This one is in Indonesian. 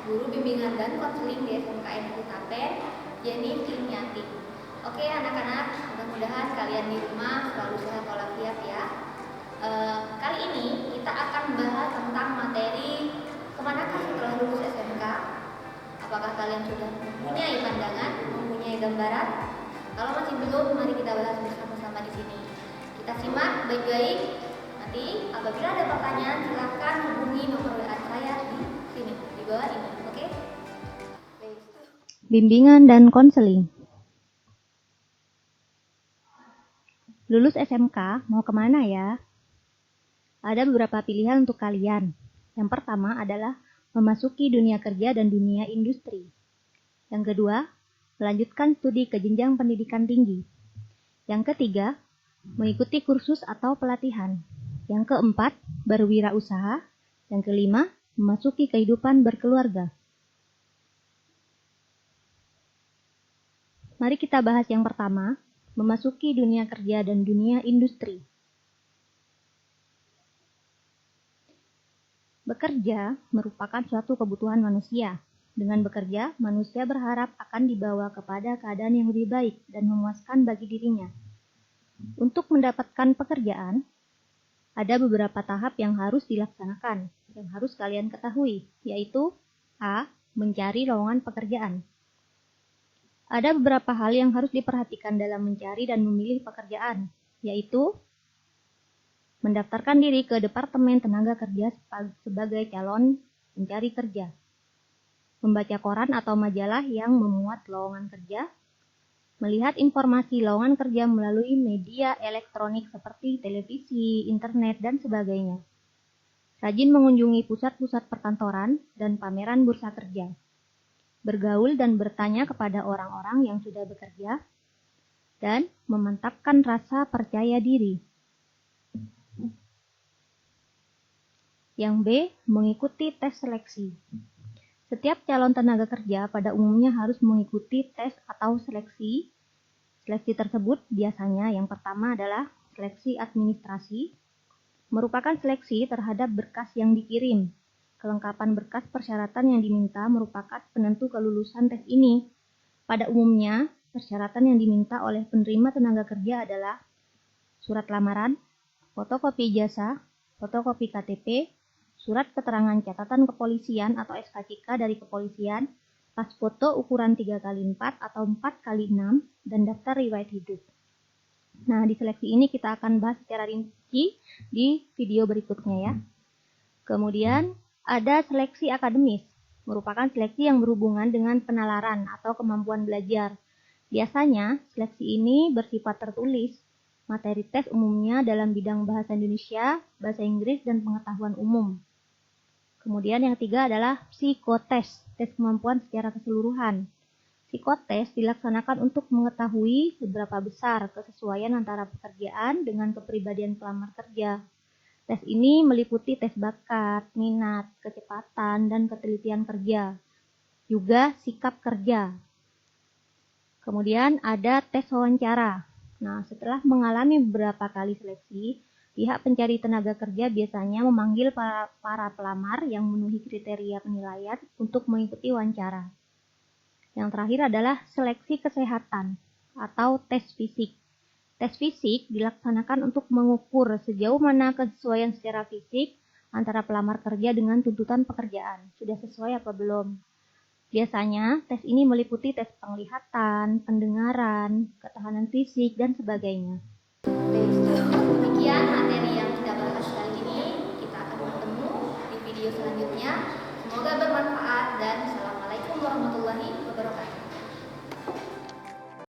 Guru Bimbingan dan Konseling di SMK Negeri Tapen, Jenny Kimiati. Oke anak-anak, mudah-mudahan kalian di rumah selalu sehat walafiat ya. Kali ini kita akan bahas tentang materi kemanakah setelah lulus SMK. Apakah kalian sudah mempunyai pandangan, mempunyai gambaran? Kalau masih belum, mari kita bahas bersama-sama di sini. Kita simak baik-baik. Nanti apabila ada pertanyaan, silakan hubungi nomor WA saya di sini, di bawah ini. Oke? Bimbingan dan konseling. Lulus SMK mau kemana ya? Ada beberapa pilihan untuk kalian. Yang pertama adalah memasuki dunia kerja dan dunia industri. Yang kedua, melanjutkan studi ke jenjang pendidikan tinggi. Yang ketiga, mengikuti kursus atau pelatihan. Yang keempat, berwirausaha. Yang kelima, memasuki kehidupan berkeluarga. Mari kita bahas yang pertama, memasuki dunia kerja dan dunia industri. Bekerja merupakan suatu kebutuhan manusia. Dengan bekerja, manusia berharap akan dibawa kepada keadaan yang lebih baik dan memuaskan bagi dirinya. Untuk mendapatkan pekerjaan, ada beberapa tahap yang harus dilaksanakan, yang harus kalian ketahui, yaitu A. Mencari lowongan pekerjaan. Ada beberapa hal yang harus diperhatikan dalam mencari dan memilih pekerjaan, yaitu mendaftarkan diri ke Departemen Tenaga Kerja sebagai calon pencari kerja, membaca koran atau majalah yang memuat lowongan kerja, melihat informasi lowongan kerja melalui media elektronik seperti televisi, internet, dan sebagainya, rajin mengunjungi pusat-pusat perkantoran dan pameran bursa kerja, bergaul dan bertanya kepada orang-orang yang sudah bekerja, dan memantapkan rasa percaya diri. Yang B. Mengikuti tes seleksi. Setiap calon tenaga kerja pada umumnya harus mengikuti tes atau seleksi. Seleksi tersebut biasanya yang pertama adalah seleksi administrasi, merupakan seleksi terhadap berkas yang dikirim. Kelengkapan berkas persyaratan yang diminta merupakan penentu kelulusan tes ini. Pada umumnya, persyaratan yang diminta oleh penerima tenaga kerja adalah surat lamaran, fotokopi ijazah, fotokopi KTP, surat keterangan catatan kepolisian atau SKCK dari kepolisian, pas foto ukuran 3x4 atau 4x6, dan daftar riwayat hidup. Nah, di seleksi ini kita akan bahas secara rinci di video berikutnya ya. Kemudian, ada seleksi akademis, merupakan seleksi yang berhubungan dengan penalaran atau kemampuan belajar. Biasanya, seleksi ini bersifat tertulis. Materi tes umumnya dalam bidang bahasa Indonesia, bahasa Inggris, dan pengetahuan umum. Kemudian yang ketiga adalah psikotes, tes kemampuan secara keseluruhan. Psikotes dilaksanakan untuk mengetahui seberapa besar kesesuaian antara pekerjaan dengan kepribadian pelamar kerja. Tes ini meliputi tes bakat, minat, kecepatan, dan ketelitian kerja. Juga sikap kerja. Kemudian ada tes wawancara. Nah, setelah mengalami beberapa kali seleksi, pihak pencari tenaga kerja biasanya memanggil para pelamar yang memenuhi kriteria penilaian untuk mengikuti wawancara. Yang terakhir adalah seleksi kesehatan atau tes fisik. Tes fisik dilaksanakan untuk mengukur sejauh mana kesesuaian secara fisik antara pelamar kerja dengan tuntutan pekerjaan. Sudah sesuai apa belum? Biasanya, tes ini meliputi tes penglihatan, pendengaran, ketahanan fisik, dan sebagainya. Demikian materi